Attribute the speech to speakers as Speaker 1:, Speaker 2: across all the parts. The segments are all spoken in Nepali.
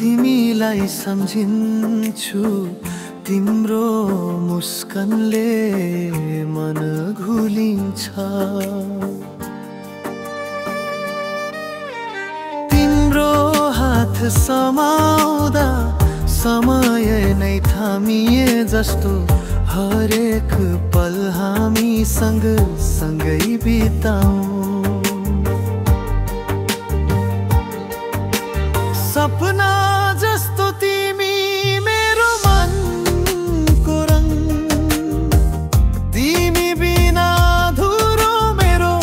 Speaker 1: तिमीलाई सम्झिन्छु तिम्रो मुस्कानले मन घुलिन्छ। तिम्रो हात समाउँदा समय नै थामिए जस्तो हरेक पल हामी सँगै बिताऊ। सपना जस्तो तिमी मेरो मनको रंग, तिमी बिना अधुरो मेरो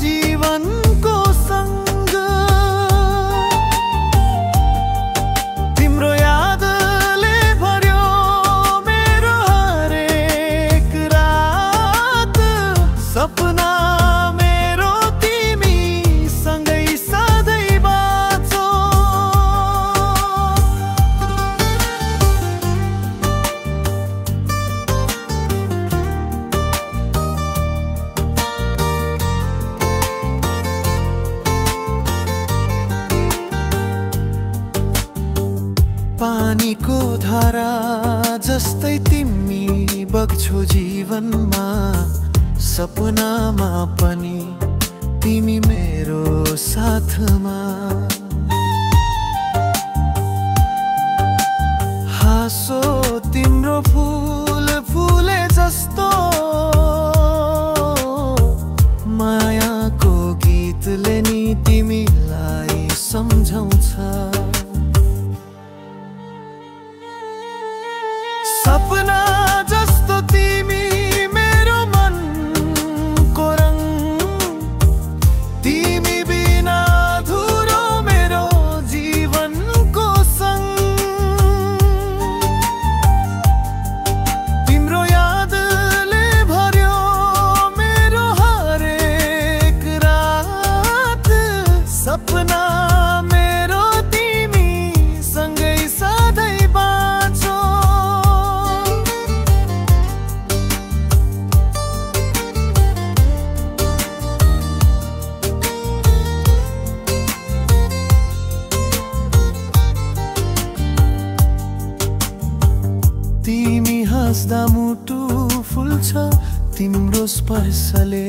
Speaker 1: जीवनको संग। तिम्रो यादले भर्यो मेरो हरेक रात। सपना मेरो तिमी सँगै सधैँ बाँचो। पानीको धारा जस्तै तिमी बग्छौ जीवनमा। सपनामा पनि तिमी मेरो साथमा। हाँसो तिम्रो फूल फूले जस्तो, मायाको गीतले नि तिमीलाई सम्झाउँछ। सपना जस्तो तिमी मेरो मनको रंग, तिमी बिना अधुरो मेरो जीवनको संग। तिम्रो यादले भर्यो मेरो हरेक रात। सपना मेरो तिमी सँगै सधैँ बाँचो। तिमी हाँस्दा मुटु फुल्छ तिम्रो स्पर्शले,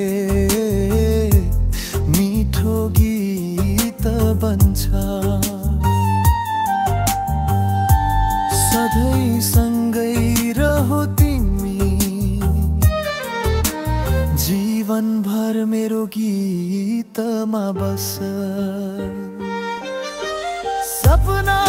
Speaker 1: मिठो गीत बन्छ। सधैँ सँगै रहो तिमी, जीवनभर मेरो गीतमा बस। सपना